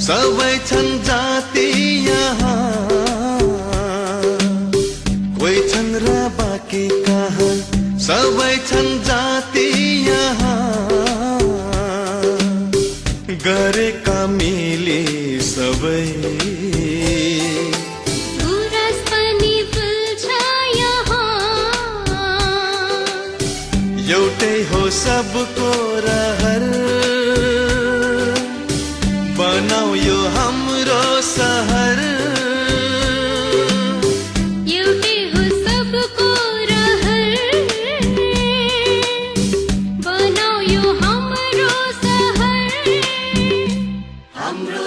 सबै छन् जाति यहाँ, कोही छन् र बाँकी कहाँ, सबै छन् जाति यहाँ, गरेका मिली सबै गुराँस पनि फुल्छ यहाँ, एउटै हो सबको रहर, बनाऊ यो हाम्रो सहर, एउटै हो सबको रहर, बनाऊ यो हाम्रो सहर, हाम्रो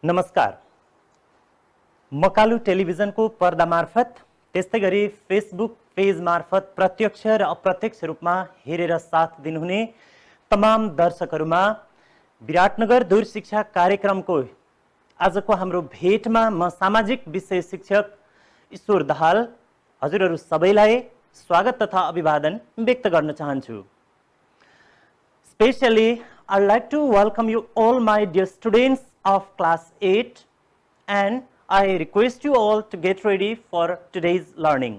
नमस्कार। मकालु टेलिभिजनको पर्दा मार्फत त्यस्तै गरी फेसबुक पेज मार्फत प्रत्यक्ष र अप्रत्यक्ष रूपमा हेरेर साथ दिनुहुने तमाम दर्शकहरूमा विराटनगर दूर शिक्षा कार्यक्रमको आजको हाम्रो भेटमा म सामाजिक विषय शिक्षक ईश्वर दाहाल हजुरहरू सबैलाई स्वागत तथा अभिवादन व्यक्त गर्न चाहन्छु। Especially, I'd like to welcome you all my dear students of class 8 and I request you all to get ready for today's learning.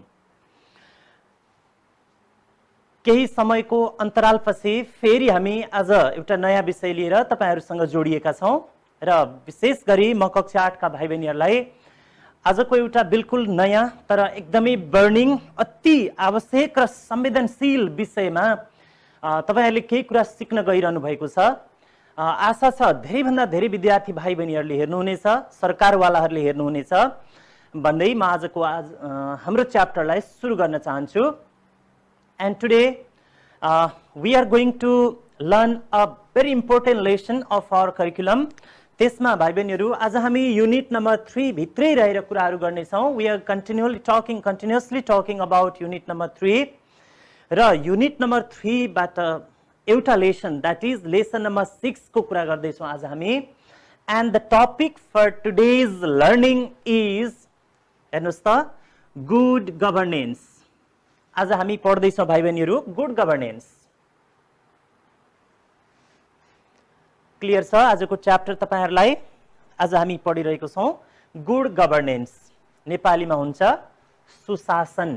केही समयको अन्तरालपछि फेरि हामी आज एउटा नयाँ विषय लिएर तपाईहरुसँग जोडिएका छौं र विशेष गरी म कक्षा 8 का भाइ बहिनीहरुलाई आजको एउटा बिल्कुल नयाँ तर एकदमै बर्निङ अति आवश्यक र संवेदनशील विषयमा तपाईहरुले केही कुरा सिक्न गइरहनु भएको छ। आशा छ धेरै भन्दा धेरै विद्यार्थी भाइ बहिनीहरुले हेर्नुहुनेछ, सरकारवालाहरुले हेर्नुहुनेछ भन्दै म आजको हाम्रो च्याप्टरलाई सुरु गर्न चाहन्छु। And today we are going to learn a very important lesson of our curriculum. त्यसमा भाइ बहिनीहरु आज हामी युनिट नम्बर 3 भित्रै रहेर कुराहरु गर्ने छौं। We are continuously talking about unit number 3 र युनिट नम्बर 3 बाट एउटा lesson that is lesson number 6 को कुरा गर्दै छौं आज हामी। And the topic for today's learning is हेर्नुस् त good governance। आज हामी पढ्दै छौं भाइ बहिनीहरु गुड गभर्नेन्स। क्लियर छ आजको च्याप्टर तपाईहरुलाई? आज हामी पढिरहेको छौं गुड गभर्नेन्स। नेपालीमा हुन्छ सुशासन।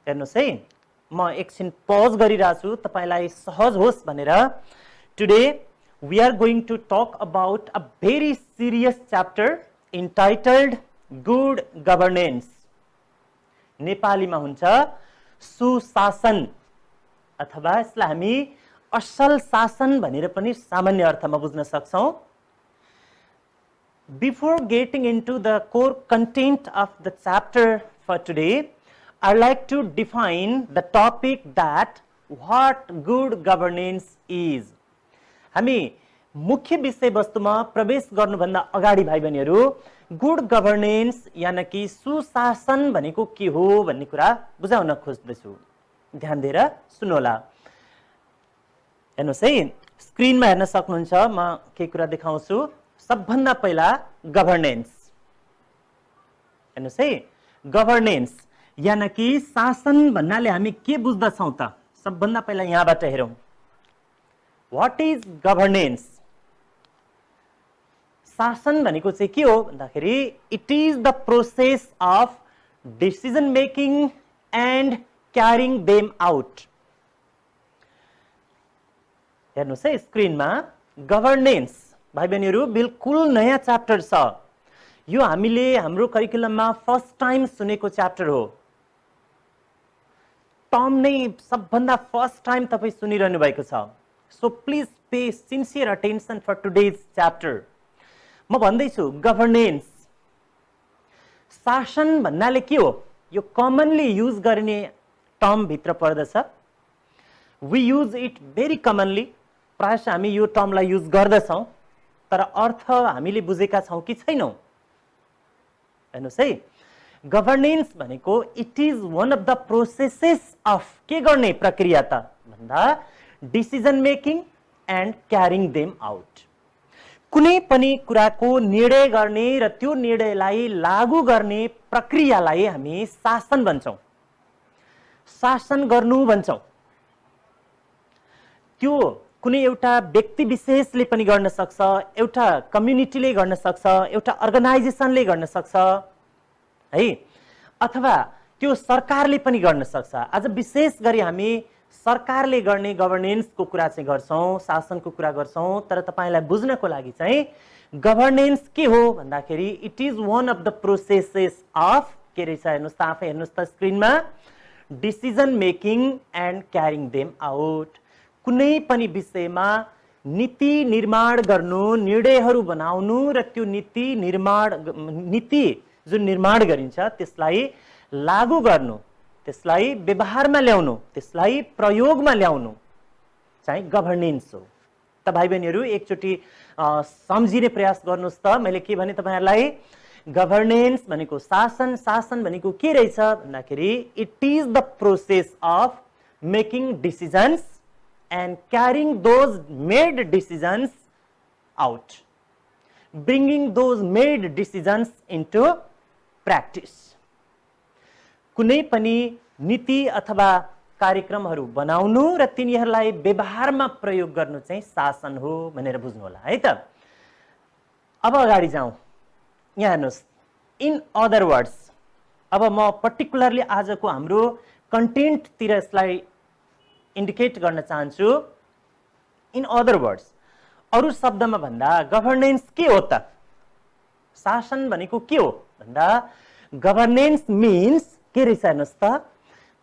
हेर्नुस् है, म एकछिन पज गरिरहेछु छु तपाईलाई सहज होस् भनेर। Today we are going to talk about a very serious chapter entitled good governance। नेपालीमा हुन्छ सुशासन अथवा यसलाई हामी असल शासन भनेर पनि सामान्य अर्थमा बुझ्न सक्छौं। Before getting into the core content of the chapter for today, I'd like to define the topic that what good governance is। हामी मुख्य विषय वस्तुमा प्रवेश गर्नुभन्दा अगाडि भाइ बहिनीहरु गुड गभर्नेन्स यानी कि सुशासन भनेको के हो भन्ने कुरा बुझाउन खोज्दैछु। ध्यान दिएर सुन्नुहोला। हेर्नुस् है, स्क्रिनमा हेर्न सक्नुहुन्छ, म के कुरा देखाउँछु। सबभन्दा पहिला गभर्नेन्स। हेर्नुस् है, गभर्नेन्स यानी कि शासन भन्नाले हामी के बुझ्दछौं त? सबभन्दा पहिला यहाँबाट हेरौं। What is governance? शासन भनेको चाहिँ के हो भन्दाखेरि it is the process of decision making and carrying them out। हेर्नुस् है स्क्रिनमा, गभर्नेन्स भाइ बहिनीहरु बिल्कुल नयाँ च्याप्टर छ। यो हामीले हाम्रो करिकुलममा फर्स्ट टाइम सुनेको च्याप्टर हो। टर्म नै सबभन्दा फर्स्ट टाइम तपाई सुनिरहनु भएको छ। So please pay sincere attention for today's chapter। म भन्दैछु गभर्नेन्स शासन भन्नाले के हो? यो कमनली युज गरिने टर्म भित्र पर्दछ। We use it very commonly। प्रायः हामी यो टर्मलाई युज गर्दछौं तर अर्थ हामीले बुझेका छौं कि छैनौं। हेर्नुस् है, गभर्नेन्स भनेको it is one of the processes of के गर्ने प्रक्रिया त भन्दा decision making and carrying them out. कुनै पनि कुराको निर्णय गर्ने र त्यो निर्णयलाई लागू गर्ने प्रक्रियालाई हामी शासन भन्छौँ, शासन गर्नु भन्छौँ। त्यो कुनै एउटा व्यक्ति विशेषले पनि गर्न सक्छ, एउटा कम्युनिटीले गर्न सक्छ, एउटा अर्गनाइजेसनले गर्न सक्छ है, अथवा त्यो सरकारले पनि गर्न सक्छ। आज विशेष गरी हामी सरकारले गर्ने गभर्नेन्सको कुरा चाहिँ गर्छौँ, शासनको कुरा गर्छौँ। तर तपाईलाई बुझ्नको लागि चाहिँ गभर्नेन्स के हो भन्दाखेरि it is one of the processes of के रहेछ हेर्नुहोस् त, आफै हेर्नुहोस् त स्क्रिनमा, decision making and carrying them out. कुनै पनि विषयमा नीति निर्माण गर्नु, निर्णयहरू बनाउनु र त्यो नीति जुन निर्माण गरिन्छ त्यसलाई लागू गर्नु, त्यसलाई व्यवहारमा ल्याउनु, त्यसलाई प्रयोगमा ल्याउनु चाहिँ गभर्नेन्स हो। त भाइ बहिनीहरू एकचोटि सम्झिने प्रयास गर्नुहोस् त, मैले के भने तपाईहरुलाई, गभर्नेन्स भनेको शासन, शासन भनेको के रहेछ भन्दाखेरि it is the process of making decisions and carrying those made decisions out, bringing those made decisions into practice. कुनै पनि नीति अथवा कार्यक्रमहरू बनाउनु र तिनीहरूलाई व्यवहारमा प्रयोग गर्नु चाहिँ शासन हो भनेर बुझ्नु होला है त। अब अगाडि जाउँ, यहाँ हेर्नुहोस्, इन अदर वर्ड्स, अब म पर्टिकुलरली आजको हाम्रो कन्टेन्टतिर यसलाई इन्डिकेट गर्न चाहन्छु। इन अदर वर्ड्स, अरू शब्दमा भन्दा गभर्नेन्स के हो त? शासन भनेको के हो भन्दा गभर्नेन्स मिन्स के रहेछ हेर्नुहोस् त,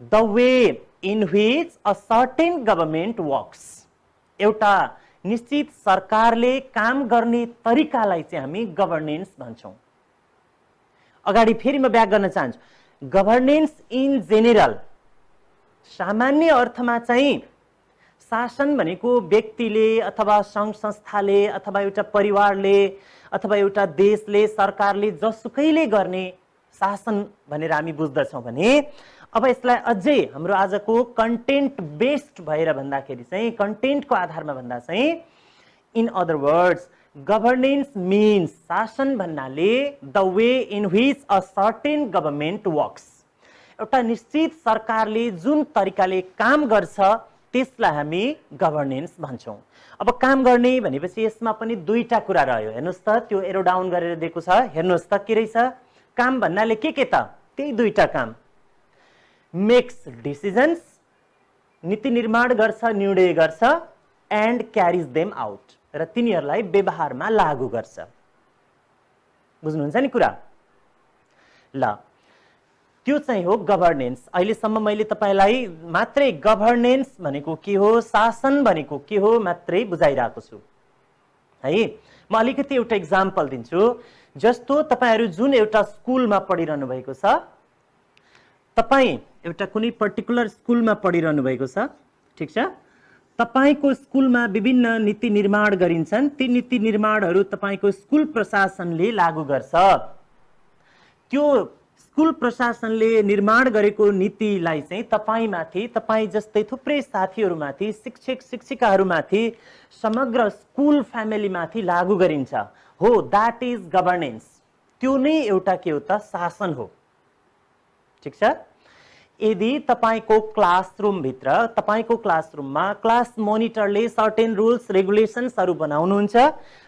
the way in which a certain government works. एउटा निश्चित सरकारले काम गर्ने तरिकालाई चाहिँ हामी गभर्नेन्स भन्छौँ। अगाडि फेरि म ब्याक गर्न चाहन्छु, गभर्नेन्स इन जेनरल, सामान्य अर्थमा चाहिँ शासन भनेको व्यक्तिले अथवा सङ्घ संस्थाले अथवा एउटा परिवारले अथवा एउटा देशले, सरकारले जसुकैले गर्ने शासन भनेर हामी बुझ्दछौँ भने अब यसलाई अझै हाम्रो आजको कन्टेन्ट बेस्ड भएर भन्दाखेरि चाहिँ, कन्टेन्टको आधारमा भन्दा चाहिँ, in other words governance means, शासन भन्नाले the way in which a certain government works, एउटा निश्चित सरकारले जुन तरिकाले काम गर्छ त्यसलाई हामी गभर्नेन्स भन्छौँ। अब काम गर्ने भनेपछि यसमा पनि दुईटा कुरा रह्यो, हेर्नुहोस् त, त्यो एरो डाउन गरेर दिएको छ, हेर्नुहोस् त के रहेछ, काम भन्नाले के त, त्यही दुईटा काम, मेक्स डिसिजन्स, नीति निर्माण गर्छ, निर्णय गर्छ, एन्ड क्यारिज देम आउट, र तिनीहरूलाई व्यवहारमा लागू गर्छ। बुझ्नुहुन्छ नि कुरा? ल, त्यो चाहिँ हो गभर्नेन्स। अहिलेसम्म मैले तपाईलाई मात्रै गभर्नेन्स भनेको के हो, शासन भनेको के हो मात्रै बुझाइरहेको छु है। म अलिकति एउटा इक्जाम्पल दिन्छु। जस्तो तपाईहरु जुन एउटा स्कुलमा पढिरहनु भएको छ, तपाई एउटा कुनै पर्टिकुलर स्कुलमा पढिरहनु भएको छ, ठीक छ? तपाईको स्कुलमा विभिन्न नीति निर्माण गरिन्छन्, ती नीति निर्माणहरू तपाईको स्कुल प्रशासनले लागू गर्छ। त्यो स्कुल प्रशासनले निर्माण गरेको नीतिलाई चाहिँ तपाईमाथि, तपाई जस्तै थुप्रै साथीहरूमाथि, शिक्षक शिक्षिकाहरूमाथि, समग्र स्कुल फ्यामिलीमाथि लागू गरिन्छ। हो, द्याट इज गभर्नेन्स। त्यो नै एउटा के हो त, शासन हो, ठीक छ? यदि तपाईको क्लासरुम भित्र, तपाईको क्लासरुममा क्लास मोनिटरले सर्टेन रुल्स रेगुलेसन्सहरू बनाउनुहुन्छ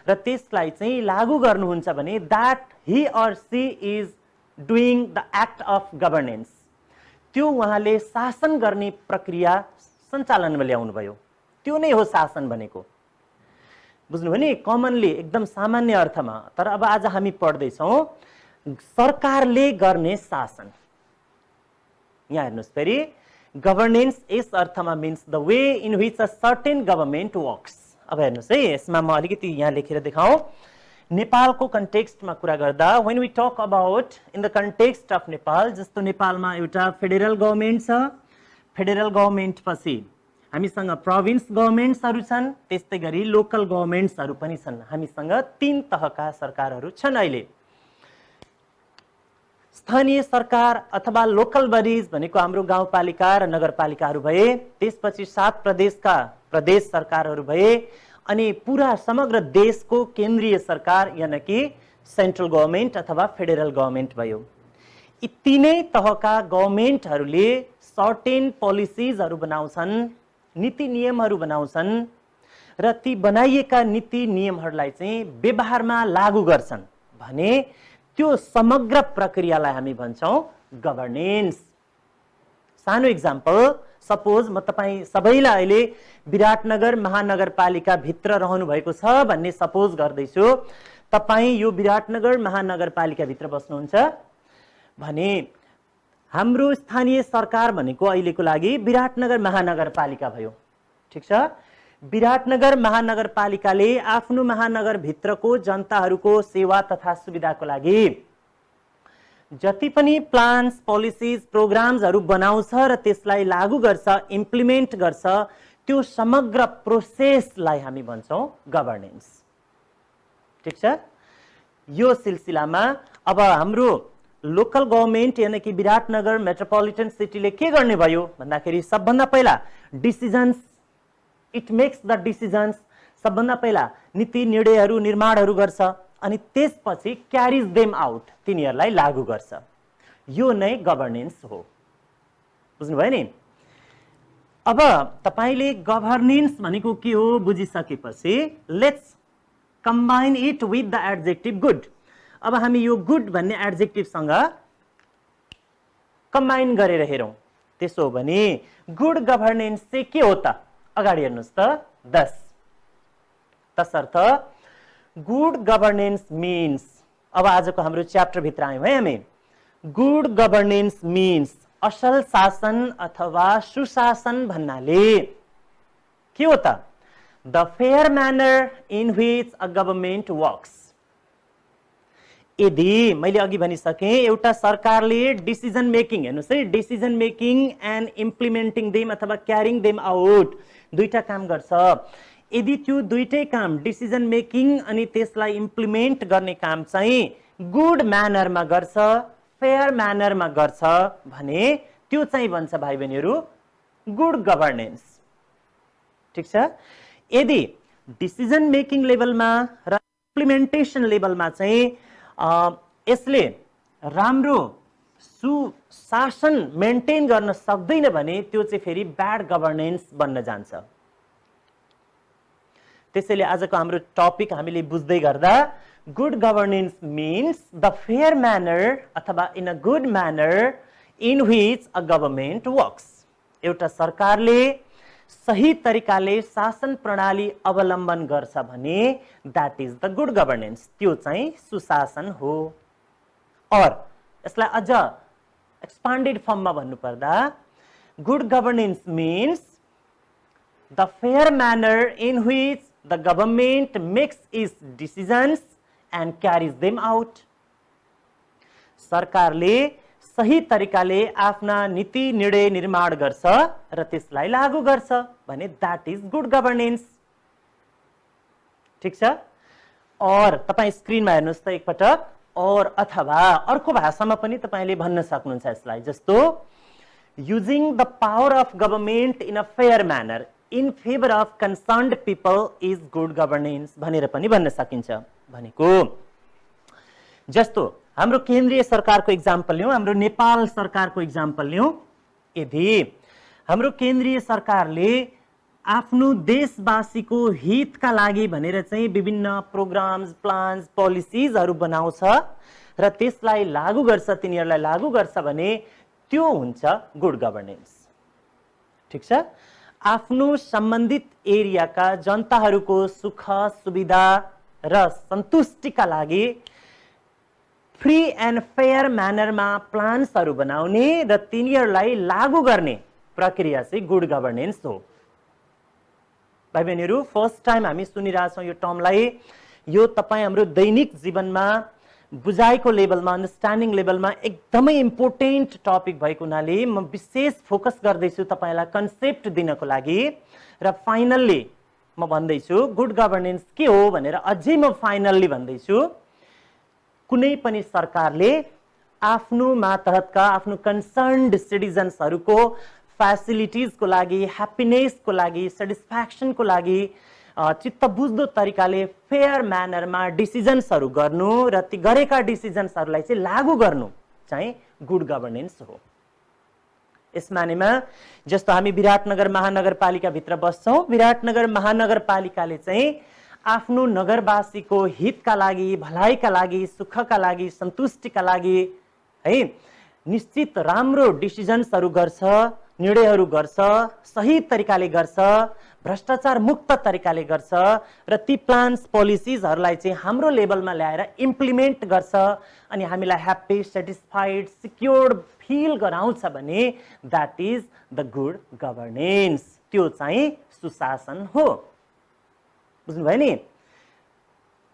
र त्यसलाई चाहिँ लागू गर्नुहुन्छ भने that he or she is doing the act of governance. त्यो उहाँले शासन गर्ने प्रक्रिया सञ्चालनमा ल्याउनु भयो, त्यो नै हो शासन भनेको। बुझ्नुभयो नि? कमनली एकदम सामान्य अर्थमा। तर अब आज हामी पढ्दैछौँ सरकारले गर्ने शासन। यहाँ हेर्नुहोस् फेरि, गभर्नेन्स यस अर्थमा means the way in which a certain government works. अब हेर्नुहोस् है, यसमा म अलिकति यहाँ लेखेर देखाउँ। नेपालको कन्टेक्स्टमा कुरा गर्दा, when we talk about in the context of Nepal, जस्तो नेपालमा एउटा फेडरल गभर्नमेन्ट छ, फेडरल गभर्नमेन्ट पछि हामीसँग प्रोभिन्स गभर्नमेन्ट्सहरू छन्, त्यस्तै गरी लोकल गभर्नमेन्ट्सहरू पनि छन्। हामीसँग 3 तहका सरकारहरू छन् अहिले। स्थानीय सरकार अथवा लोकल बडीज भनेको हाम्रो गाउँपालिका र नगरपालिकाहरू भए, त्यसपछि 7 प्रदेशका प्रदेश सरकारहरू भए, अनि पुरा समग्र देशको केन्द्रीय सरकार यानि कि सेन्ट्रल गभर्नमेन्ट अथवा फेडरल गभर्नमेन्ट भयो। यी तीनै तहका गभर्नमेन्टहरूले सर्टेन पोलिसिजहरू बनाउँछन्, नीति नियमहरू बनाउँछन् र ती बनाइएका नीति नियमहरूलाई चाहिँ व्यवहारमा लागू गर्छन् भने त्यो समग्र प्रक्रियालाई हामी भन्छौँ गभर्नेन्स। सानो इक्जाम्पल, सपोज म तपाईँ सबैलाई अहिले विराटनगर महानगरपालिका भित्र रहनु भएको छ भन्ने सपोज गर्दैछु। तपाईँ यो विराटनगर महानगरपालिका भित्र बस्नुहुन्छ भने हाम्रो स्थानीय सरकार भनेको अहिलेको लागि विराटनगर महानगरपालिका भयो, ठिक छ। विराटनगर महानगरपालिकाले आफ्नो महानगरभित्रको जनताहरूको सेवा तथा सुविधाको लागि जति पनि प्लान्स, पोलिसिज, प्रोग्राम्सहरू बनाउँछ र त्यसलाई लागू गर्छ, इम्प्लिमेन्ट गर्छ, त्यो समग्र प्रोसेसलाई हामी भन्छौँ गभर्नेन्स, ठिक छ। यो सिलसिलामा अब हाम्रो लोकल गभर्नमेन्ट यानी कि विराटनगर मेट्रोपोलिटन सिटीले के गर्ने भयो भन्दाखेरि सबभन्दा पहिला decisions, it makes the decisions, सबभन्दा पहिला नीति निर्णयहरू निर्माणहरू गर्छ अनि त्यसपछि क्यारिज देम आउट, तिनीहरूलाई लागू गर्छ। यो नै गभर्नेन्स हो, बुझ्नुभयो नि। अब तपाईले गभर्नेन्स भनेको के हो बुझिसकेपछि let's combine it with the adjective good. अब हामी यो गुड भन्ने एडजेक्टिभसँग कम्बाइन गरेर हेरौँ। त्यसो हो भने गुड गभर्नेन्स चाहिँ के हो त? अगाडि हेर्नुहोस् त 10। तसर्थ गुड गभर्नेन्स मीन्स, अब आजको हाम्रो च्याप्टर भित्र आयौँ है हामी। गुड गभर्नेन्स मीन्स असल शासन अथवा सुशासन भन्नाले के हो त? The fair manner in which a government works. यदि मैले अघि भनिसकेँ एउटा सरकारले डिसिजन मेकिङ, हेर्नुहोस् है, decision making and implementing them अथवा क्यारिङ देम आउट, दुईटा काम गर्छ। यदि त्यो दुईटै काम डिसिजन मेकिङ अनि त्यसलाई इम्प्लिमेन्ट गर्ने काम चाहिँ गुड म्यानरमा गर्छ, फेयर म्यानरमा गर्छ भने त्यो चाहिँ भन्छ भाइ बहिनीहरू गुड गभर्नेन्स, ठिक छ। यदि डिसिजन मेकिङ लेभलमा र इम्प्लिमेन्टेसन लेभलमा चाहिँ यसले राम्रो सुशासन मेन्टेन गर्न सक्दैन भने त्यो चाहिँ फेरि ब्याड गभर्नेन्स बन्न जान्छ। त्यसैले आजको हाम्रो टपिक हामीले बुझ्दै गर्दा good governance means the fair manner अथवा in a good manner in which a government works. एउटा सरकारले सही तरिकाले शासन प्रणाली अवलम्बन गर्छ भने that is the good governance, त्यो चाहिँ सुशासन हो। और यसलाई अझ एक्सपान्डेड फर्ममा भन्नुपर्दा good governance means the fair manner in which the government makes it's decisions and क्यारिज them out. सरकारले सही तरिकाले आफ्ना नीति निर्णय निर्माण गर्छ र त्यसलाई लागू गर्छ भने द्याट इज गुड गभर्नेन्स, ठिक छ। और तपाईँ स्क्रिनमा हेर्नुहोस् त एकपटक, और अथवा अर्को भाषामा पनि तपाईले भन्न सक्नुहुन्छ यसलाई, जस्तो using the power of government in a fair manner in favour of concerned people is good governance भनेर पनि भन्न सकिन्छ। भनेको जस्तो हाम्रो केन्द्रीय सरकारको इक्जाम्पल लियौँ, हाम्रो नेपाल सरकारको इक्जाम्पल लियौँ। यदि हाम्रो केन्द्रीय सरकारले आफ्नो देशवासीको हितका लागि भनेर चाहिँ विभिन्न प्रोग्राम्स, प्लान्स, पोलिसिजहरू बनाउँछ र त्यसलाई लागू गर्छ, तिनीहरूलाई लागू गर्छ भने त्यो हुन्छ गुड गभर्नेन्स, ठिक छ। आफ्नो सम्बन्धित एरियाका जनताहरूको सुख सुविधा र सन्तुष्टिका लागि फ्री एन्ड फेयर म्यानरमा प्लान्सहरू बनाउने र तिनीहरूलाई लागू गर्ने प्रक्रिया चाहिँ गुड गभर्नेन्स हो। भाइ बहिनीहरू, फर्स्ट टाइम हामी सुनिरहेछौँ यो टर्मलाई। यो तपाईँ हाम्रो दैनिक जीवनमा बुझाइको लेभलमा, अन्डरस्ट्यान्डिङ लेभलमा एकदमै इम्पोर्टेन्ट टपिक भएको हुनाले म विशेष फोकस गर्दैछु तपाईँलाई कन्सेप्ट दिनको लागि। र फाइनल्ली म भन्दैछु गुड गभर्नेन्स के हो भनेर अझै म फाइनल्ली भन्दैछु, कुनै पनि सरकारले आफ्नो मातहतका, आफ्नो कन्सर्न्ड सिटिजन्सहरूको फ्यासिलिटिजको लागि, ह्याप्पिनेसको लागि, सेटिस्फ्याक्सनको लागि चित्त बुझ्दो तरिकाले फेयर म्यानरमा डिसिजन्सहरू गर्नु र ती गरेका डिसिजन्सहरूलाई चाहिँ लागू गर्नु चाहिँ गुड गभर्नेन्स हो। यस मानेमा जस्तो हामी विराटनगर महानगरपालिकाभित्र बस्छौँ, विराटनगर महानगरपालिकाले चाहिँ आफ्नो नगरवासीको हितका लागि, भलाइका लागि, सुखका लागि, सन्तुष्टिका लागि है निश्चित राम्रो डिसिजन्सहरू गर्छ, निर्णयहरू गर्छ, सही तरिकाले गर्छ, भ्रष्टाचार मुक्त तरिकाले गर्छ र ती प्लान्स पोलिसिजहरूलाई चाहिँ हाम्रो लेभलमा ल्याएर इम्प्लिमेन्ट गर्छ अनि हामीलाई ह्याप्पी, सेटिस्फाइड, सिक्योर्ड फिल गराउँछ भने that is the good governance. त्यो चाहिँ सुशासन हो। बुझ्नुभयो नि?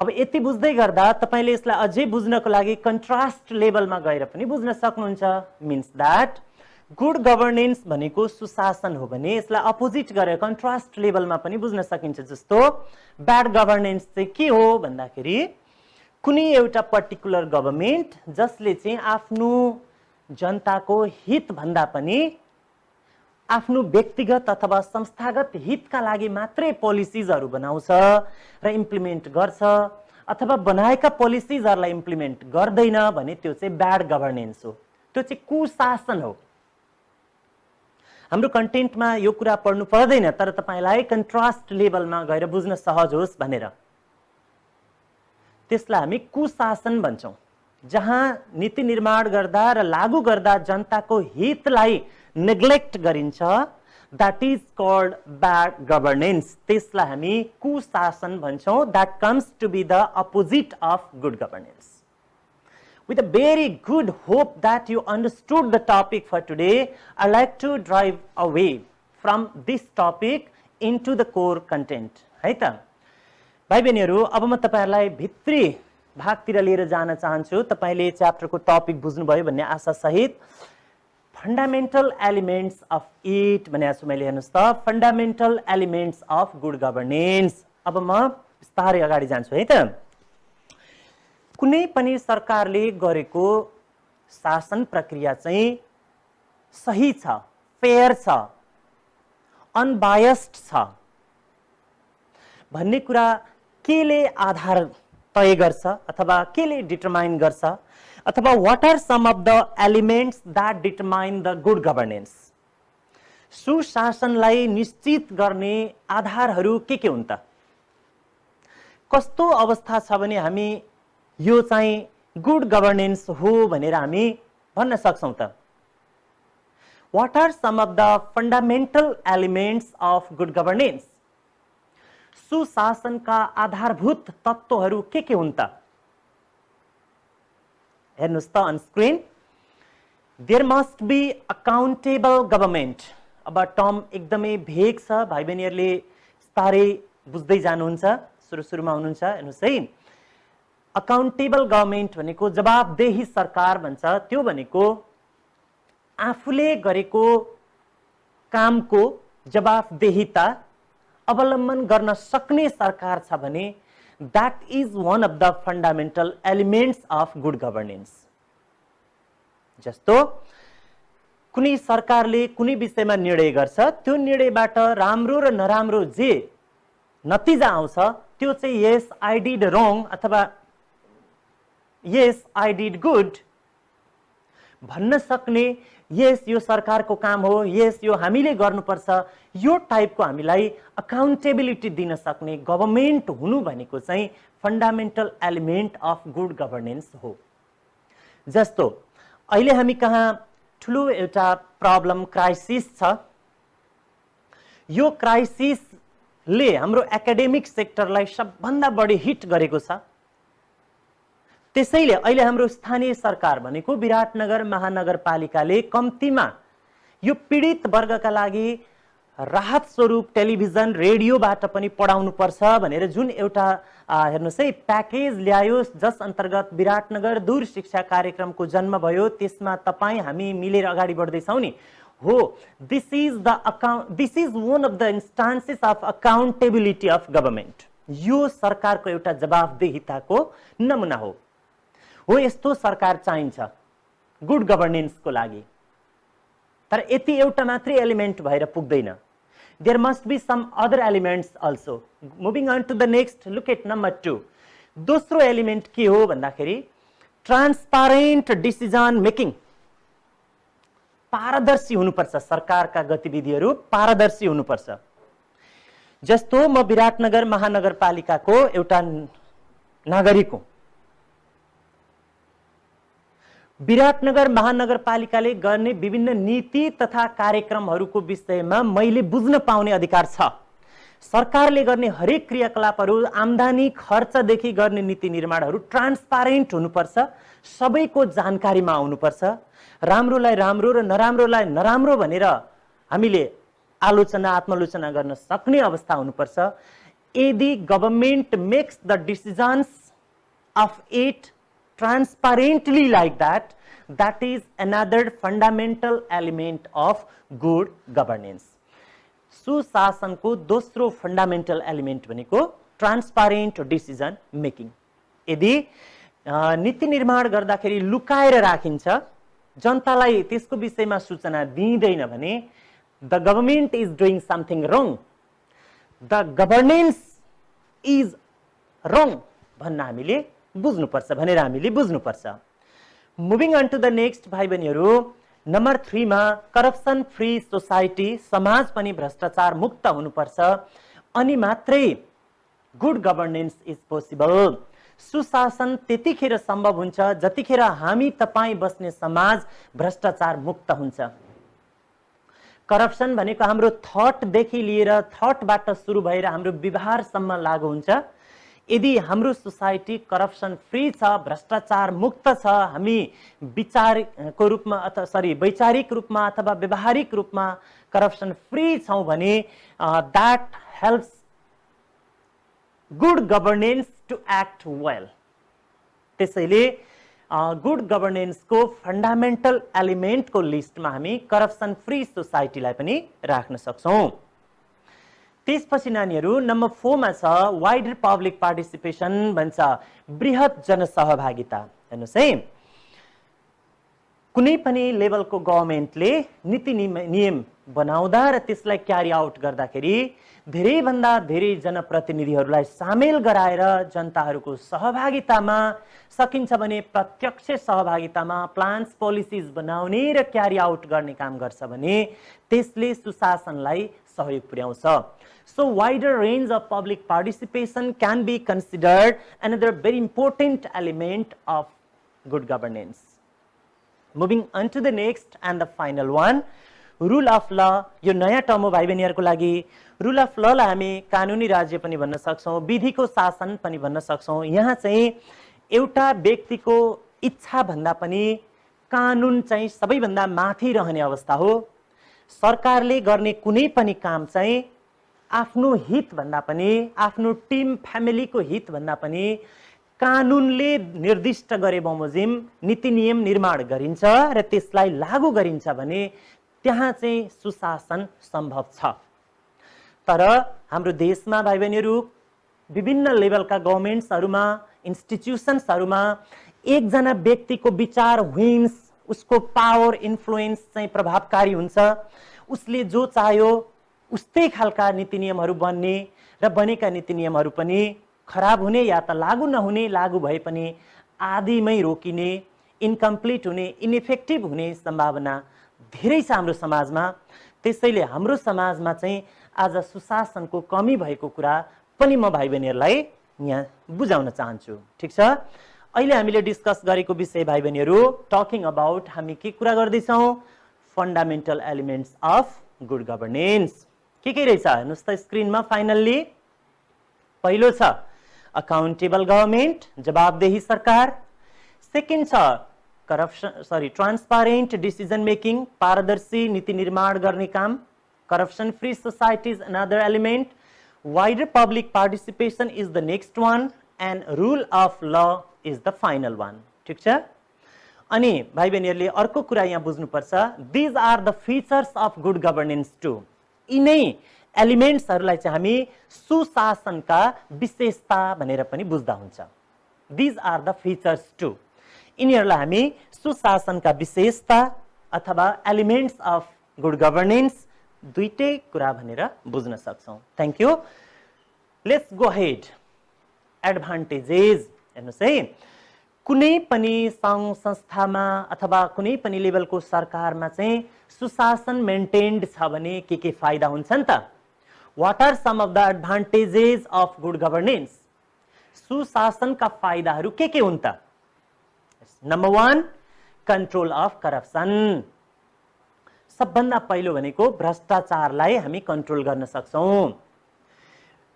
अब यति बुझ्दै गर्दा तपाईले यसलाई अझै बुझ्नको लागि कन्ट्रास्ट लेभलमा गएर पनि बुझ्न सक्नुहुन्छ। मिन्स द्याट गुड गभर्नेन्स भनेको सुशासन हो भने यसलाई अपोजिट गरेर कन्ट्रास्ट लेभलमा पनि बुझ्न सकिन्छ। जस्तो ब्याड गभर्नेन्स चाहिँ के हो भन्दाखेरि कुनै एउटा पर्टिकुलर गभर्मेन्ट जसले चाहिँ आफ्नो जनताको हित भन्दा पनि आफ्नो व्यक्तिगत अथवा संस्थागत हितका लागि मात्रै पोलिसिजहरू बनाउँछ र इम्प्लिमेन्ट गर्छ अथवा बनाएका पोलिसिजहरूलाई इम्प्लिमेन्ट गर्दैन भने त्यो चाहिँ ब्याड गभर्नेन्स हो। त्यो चाहिँ कुशासन हो। हाम्रो कन्टेन्टमा यो कुरा पढ्नु पर्दैन, तर तपाईलाई कन्ट्रास्ट लेभलमा गएर बुझ्न सहज होस् भनेर त्यसलाई हामी कुशासन भन्छौँ। जहाँ नीति निर्माण गर्दा र लागू गर्दा जनताको हितलाई नेग्लेक्ट गरिन्छ, that is called bad governance. त्यसलाई हामी कुशासन भन्छौँ। That comes to be the opposite of good governance. With a very good hope that you understood the topic for today, I'd like to drive away from this topic into the core content. है त भाइ बहिनीहरू, अब म तपाईहरुलाई भित्री भागतिर लिएर जान चाहन्छु। तपाईले च्याप्टरको टपिक बुझ्नुभयो भन्ने आशा सहित फन्डामेन्टल एलिमेन्ट्स अफ इट भनेको छु मैले। हेर्नुस् त, fundamental elements of good governance. अब म बिस्तारै अगाडि जान्छु है त। कुनै पनि सरकारले गरेको शासन प्रक्रिया चाहिँ सही छ, फेयर छ, अनबायस्ड छ भन्ने कुरा केले आधार तय गर्छ अथवा केले डिटरमाइन गर्छ अथवा what are some of the elements that determine the good governance. सुशासनलाई निश्चित गर्ने आधारहरू के हुन् त? कस्तो अवस्था छ भने हामी यो चाहिँ गुड गभर्नेन्स हो भनेर हामी भन्न सक्छौं त? What are some of the fundamental elements of good governance? सुशासनका आधारभूत तत्त्वहरू के हुन् त? हेर्नुस् त on screen, there must be accountable government. अब टर्म एकदमै भेग छ, भाइ बहिनीहरूले बिस्तारै बुझ्दै जानुहुन्छ, सुरुमा हुनुहुन्छ। हेर्नुस् है, अकाउन्टेबल गभर्नमेन्ट भनेको जवाबदेही सरकार भन्छ। त्यो भनेको आफूले गरेको कामको जवाबदेहिता अवलम्बन गर्न सक्ने सरकार छ भने that is one of the fundamental elements of good governance. जस्तो कुनै सरकारले कुनै विषयमा निर्णय गर्छ, त्यो निर्णयबाट राम्रो र नराम्रो जे नतिजा आउँछ त्यो चाहिँ yes I did wrong अथवा yes I did good भन्न सक्ने, yes यो सरकारको काम हो, yes यो हामीले गर्नुपर्छ, यो टाइपको हामीलाई अकाउन्टेबिलिटी दिन सक्ने गभर्नमेन्ट हुनु भनेको चाहिँ fundamental element of good governance हो। जस्तो अहिले हामी कहाँ ठुलो एउटा प्रब्लम क्राइसिस छ। यो क्राइसिसले हाम्रो एकाडेमिक सेक्टरलाई सबभन्दा बढी हिट गरेको छ। त्यसैले अहिले हाम्रो स्थानीय सरकार भनेको विराटनगर महानगरपालिकाले कम्तीमा यो पीडित वर्गका लागि राहत स्वरूप टेलिभिजन रेडियोबाट पनि पढाउनु पर्छ भनेर जुन एउटा हेर्नुस् है प्याकेज ल्यायो, जस अन्तर्गत विराटनगर दूर शिक्षा कार्यक्रमको जन्म भयो। त्यसमा तपाई हामी मिलेर अगाडि बढ्दैछौँ नि हो। This is one of the instances of accountability of government. यो सरकारको एउटा जवाबदेहिताको नमुना हो। यस्तो सरकार चाहिन्छ गुड गभर्नेन्सको लागि। तर यति एउटा मात्रै एलिमेन्ट भएर पुग्दैन। There must be some other elements also. Moving on to the next, look at number 2। दोस्रो एलिमेन्ट के हो भन्दाखेरि ट्रान्सपारेन्ट डिसिजन मेकिङ। पारदर्शी हुनुपर्छ, सरकारका गतिविधिहरू पारदर्शी हुनुपर्छ। जस्तो म विराटनगर महानगरपालिकाको एउटा नागरिक हुँ। विराटनगर महानगरपालिकाले गर्ने विभिन्न नीति तथा कार्यक्रमहरूको विषयमा मैले बुझ्न पाउने अधिकार छ। सरकारले गर्ने हरेक क्रियाकलापहरू, आम्दानी खर्चदेखि गर्ने नीति निर्माणहरू ट्रान्सपारेन्ट हुनुपर्छ, सबैको जानकारीमा आउनुपर्छ। राम्रोलाई राम्रो र नराम्रोलाई नराम्रो भनेर हामीले आलोचना आत्मलोचना गर्न सक्ने अवस्था हुनुपर्छ। यदि government makes the decisions of it transparently like that, that is another fundamental element of good governance. सुशासनको दोस्रो फन्डामेन्टल एलिमेन्ट भनेको ट्रान्सपारेन्ट डिसिजन मेकिङ। यदि नीति निर्माण गर्दाखेरि लुकाएर राखिन्छ, जनतालाई त्यसको विषयमा सूचना दिइँदैन भने the government is doing something wrong, the governance is wrong भन्न हामीले बुझ्नुपर्छ भनेर हामीले बुझ्नुपर्छ। Moving on to the next भाइ बहिनीहरू, नम्बर 3 मा करप्सन फ्री सोसाइटी, समाज पनि भ्रष्टाचार मुक्त हुनुपर्छ अनि मात्रै गुड गभर्नेन्स इज पोसिबल। सुशासन त्यतिखेर सम्भव हुन्छ जतिखेर हामी तपाईं बस्ने समाज भ्रष्टाचार मुक्त हुन्छ। करप्सन भनेको हाम्रो थटदेखि लिएर थटबाट सुरु भएर हाम्रो व्यवहारसम्म लागू हुन्छ। यदि हाम्रो सोसाइटी करप्सन फ्री छ, भ्रष्टाचार मुक्त छ, हामी विचारको रूपमा अथवा वैचारिक रूपमा अथवा व्यवहारिक रूपमा करप्सन फ्री छौं भने that helps good governance to act well. त्यसैले गुड गभर्नेन्सको फन्डामेन्टल एलिमेन्टको लिस्टमा हामी करप्सन फ्री सोसाइटीलाई पनि राख्न सक्छौं। त्यसपछि नानीहरू नम्बर 4 मा छ वाइडर पब्लिक पार्टिसिपेसन भन्छ, बृहत जनसहभागिता। हेर्नुस् है, कुनै पनि लेभलको गभर्नमेन्टले नीति नियम बनाउँदा र त्यसलाई क्यारी आउट गर्दाखेरि धेरै भन्दा धेरै जनप्रतिनिधिहरूलाई सामेल गराएर जनताहरूको सहभागितामा, सकिन्छ भने प्रत्यक्ष सहभागितामा प्लान्स पोलिसिज बनाउने र क्यारी आउट गर्ने काम गर्छ भने त्यसले सुशासनलाई सहयोग पुर्याउँछ। So wider range of public participation can be considered another very important element of good governance. Moving on to the next and the final one, rule of law. यो नयाँ टर्म हो भाइ बहिनीहरुको लागि। रूल अफ ल लाई हामी कानुनी राज्य पनि भन्न सक्छौं, विधिको शासन पनि भन्न सक्छौं। यहाँ चाहिँ एउटा व्यक्तिको इच्छा भन्दा पनि कानुन चाहिँ सबैभन्दा माथि रहने अवस्था हो। सरकारले गर्ने कुनै पनि काम चाहिँ आफ्नो हित भन्दा पनि, आफ्नो टिम फ्यामिलीको हित भन्दा पनि कानुनले निर्दिष्ट गरे बमोजिम नीति नियम निर्माण गरिन्छ र त्यसलाई लागू गरिन्छ भने त्यहाँ चाहिँ सुशासन सम्भव छ। तर हाम्रो देशमा भाइ बहिनीहरू विभिन्न लेभलका गभर्नमेन्ट्सहरुमा, इन्स्टिट्युसन्सहरुमा एकजना व्यक्तिको विचार व्हिम्स, उसको पावर इन्फ्लुएन्स चाहिँ प्रभावकारी हुन्छ। उसले जो चाह्यो उस्तै खालका नीति नियमहरु बन्ने र बनेका नीति नियमहरु पनि खराब हुने या त लागू नहुने, लागू भए पनि आदिमै रोकिने, इन्कम्प्लिट हुने, इनइफेक्टिभ हुने सम्भावना धेरै छ हाम्रो समाजमा। त्यसैले हाम्रो समाजमा चाहिँ आज सुशासनको कमी भएको कुरा पनि म भाइ बहिनीहरुलाई यहाँ बुझाउन चाहन्छु। ठीक छ, अहिले हामीले डिस्कस गरेको विषय भाइ बहिनीहरु टकिङ अबाउट हामी के कुरा गर्दै छौं, fundamental elements of good governance. के रहेछ हेर्नुस् त स्क्रिनमा। फाइनल्ली पहिलो छ अकाउन्टेबल गभर्नमेन्ट, जवाबदेही सरकार। सेकेन्ड छ ट्रान्सपारेन्ट डिसिजन मेकिङ, पारदर्शी नीति निर्माण गर्ने काम। Corruption free society is another element. Wider public participation is the next one and rule of law is the final one. ठीक छ, अनि भाइ बहिनीहरुले अर्को कुरा यहाँ बुझ्नुपर्छ, these are the features of good governance too. यिनै एलिमेन्ट्सहरुलाई चाहिँ हामी सुशासनका विशेषता भनेर पनि बुझ्दा हुन्छ। These are the features too, यिनीहरुलाई हामी सुशासनका विशेषता अथवा एलिमेन्ट्स अफ गुड गभर्नेन्स दुईटै कुरा भनेर बुझ्न सक्छौं। Thank you. Let's go ahead. Advantages हेर्नुस् है, कुनै पनि सङ्घ संस्थामा अथवा कुनै पनि लेभलको सरकारमा चाहिँ सुशासन मेन्टेन्ड छ भने के फाइदा हुन्छन् त? What are some of the advantages of good governance? सुशासनका फाइदाहरू के हुन् त? Number 1, control of corruption. सबभन्दा पहिलो भनेको भ्रष्टाचारलाई हामी कन्ट्रोल गर्न सक्छौं।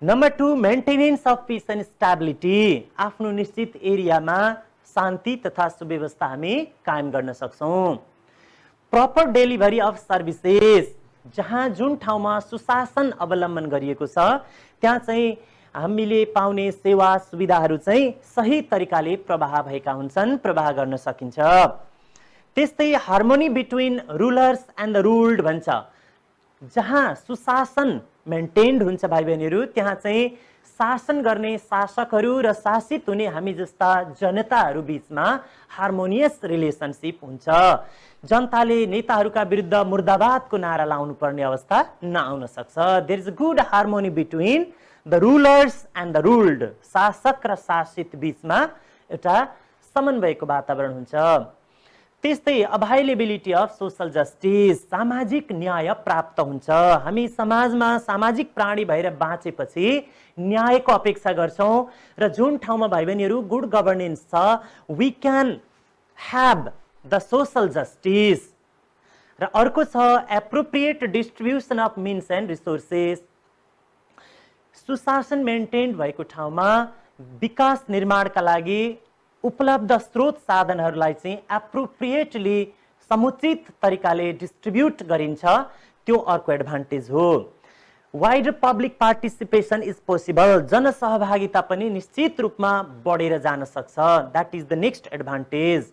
Number 2, maintenance of peace and stability. आफ्नो निश्चित एरियामा शान्ति तथा सुव्यवस्था हामी कायम गर्न सक्छौं। Proper delivery of services. जहाँ जुन ठाउँमा सुशासन अवलम्बन गरिएको छ त्यहाँ चाहिँ हामीले पाउने सेवा सुविधाहरू चाहिँ सही तरिकाले प्रवाह भएका हुन्छन्, प्रवाह गर्न सकिन्छ। त्यस्तै harmony between rulers and the ruled भन्छ। जहाँ सुशासन मेन्टेन्ड हुन्छ भाइ बहिनीहरू, त्यहाँ चाहिँ शासन गर्ने शासकहरू र शासित हुने हामी जस्ता जनताहरू बीचमा हार्मोनियस रिलेसनशिप हुन्छ। जनताले नेताहरूका विरुद्ध मुर्दाबादको नारा लाउनु पर्ने अवस्था नआउन सक्छ। There is a good harmony between the rulers and the ruled. शासक र शासित बीचमा एउटा समन्वयको वातावरण हुन्छ। त्यस्तै अभाइलेबिलिटी अफ सोशल जस्टिस। सामाजिक न्याय प्राप्त हुन्छ। हामी समाजमा सामाजिक प्राणी भएर बाँचेपछि न्यायको अपेक्षा गर्छौं र जुन ठाउँमा भाइ बहिनीहरू गुड गभर्नेन्स छ, we can have the social justice. र अर्को छ appropriate distribution of means and resources. सुशासन मेन्टेन भएको ठाउँमा विकास निर्माणका लागि उपलब्ध स्रोत साधनहरूलाई चाहिँ एप्रोप्रिएटली समुचित तरिकाले डिस्ट्रिब्युट गरिन्छ, त्यो अर्को एडभान्टेज हो। Wider public participation is possible. जनसहभागिता पनि निश्चित रूपमा बढेर जान सक्छ। That is the next advantage.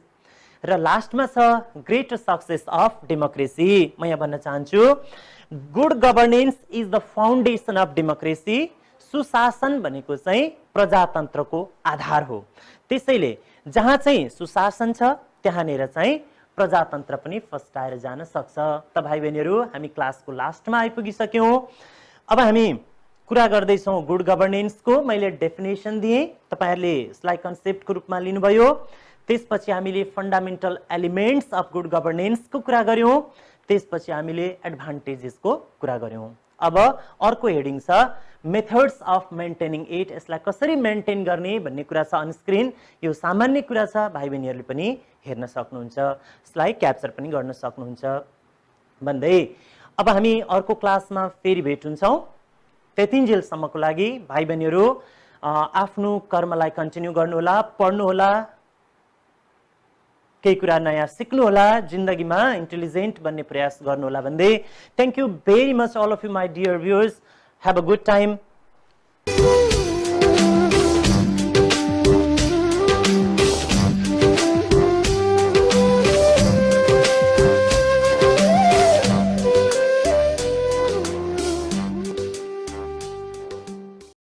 र लास्टमा छ ग्रेटर सक्सेस अफ डेमोक्रेसी। म यहाँ भन्न चाहन्छु good governance is the foundation of democracy. सुशासन भनेको चाहिँ प्रजातन्त्रको आधार हो। त्यसैले जहाँ चाहिँ सुशासन छ त्यहाँनिर चाहिँ प्रजातन्त्र पनि फस्टाएर जान सक्छ। त भाइ बहिनीहरू, हामी क्लासको लास्टमा आइपुगिसक्यौं। अब हामी कुरा गर्दैछौँ गुड गभर्नेन्सको। मैले डेफिनेसन दिएँ, तपाईहरुले यसलाई कन्सेप्टको रूपमा लिनुभयो। त्यसपछि हामीले फन्डामेन्टल एलिमेन्ट्स अफ गुड गभर्नेन्सको कुरा गर्यौं। त्यसपछि हामीले एडभान्टेजेसको कुरा गर्यौं। अब अर्को हेडिङ छ मेथड्स अफ मेन्टेनिङ इट। यसलाई कसरी मेन्टेन गर्ने भन्ने कुरा छ अन स्क्रिन। यो सामान्य कुरा छ, भाइ बहिनीहरूले पनि हेर्न सक्नुहुन्छ, यसलाई क्याप्चर पनि गर्न सक्नुहुन्छ भन्दै अब हामी अर्को क्लासमा फेरि भेट हुन्छौं। त्यतिन्जेलसम्मको लागि भाइ बहिनीहरू आफ्नो कर्मलाई कन्टिन्यू गर्नुहोला, पढ्नुहोला, केही कुरा नयाँ सिक्नुहोला, जिन्दगीमा इन्टेलिजेन्ट बन्ने प्रयास गर्नुहोला भन्दै thank you very much all of you my dear viewers. Have a good time.